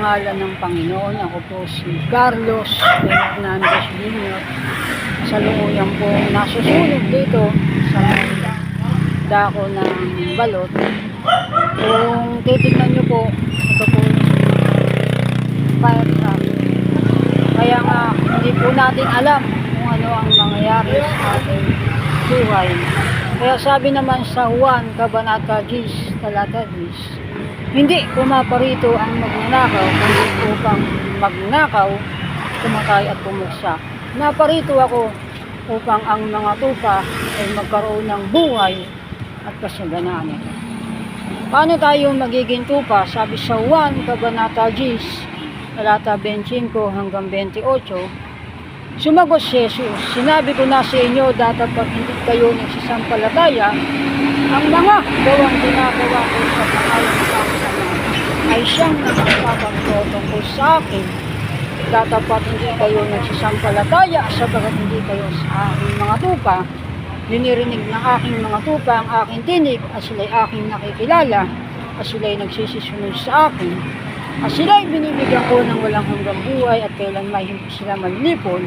ngalan ng Panginoon. Ako po si Carlos Hernandez Jr. Kasalukuyan po nasusunog dito sa dako ng balot. Kung titignan nyo po, ito po fire truck. Kaya nga hindi po natin alam kung ano ang mangyayari sa ating buhay. Kaya sabi naman sa Juan Kabanata 10, talata 10, hindi pumaparito ang magnanakaw, kundi upang magnakaw, kumatay at pumuksa. Naparito ako upang ang mga tupa ay magkaroon ng buhay at kasaganaan ito. Paano tayo magiging tupa? Sabi sa Juan Kabanata 10, talata 25 hanggang 28, sumagot si Jesus, sinabi ko na sa inyo, datapat hindi kayo nagsisampalataya, ang mga gawang ginagawa ko sa pangalan ng Ama ay siyang nagpapagto tungkol sa akin. Datapat hindi kayo nagsisampalataya sapagkat hindi kayo sa aking mga tupa. Dinirinig ng aking mga tupa ang aking tinig at sila'y aking nakikilala at sila'y nagsisisunod sa akin. At sila'y binibigyan ko ng walang hanggang buhay at kailanman hindi sila manlipon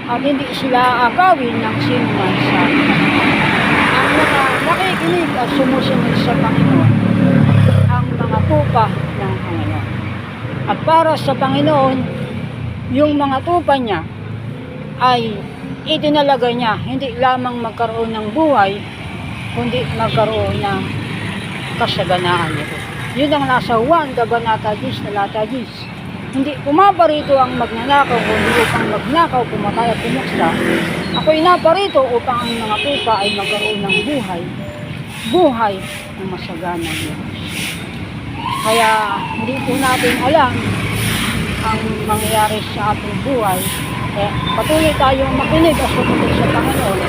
at hindi sila aagawin ng sinuman sa akin. Ang mga nakikinig at sumusunod sa Panginoon, ang mga tupa ng Panginoon. At para sa Panginoon, yung mga tupa niya ay itinalaga niya hindi lamang magkaroon ng buhay, kundi magkaroon ng kasaganaan nito. Yun ang nasa Juan Kabanata 10, talata 10. Hindi pumaparito ang magnanakaw, kundi upang magnakaw, pumatay at pumuksa. Ako'y naparito upang ang mga tupa ay magkaroon ng buhay, buhay na masagana Diyos. Kaya hindi po natin alam ang mangyayari sa ating buhay. Kaya patuloy tayong makinig at sumunod sa Panginoon.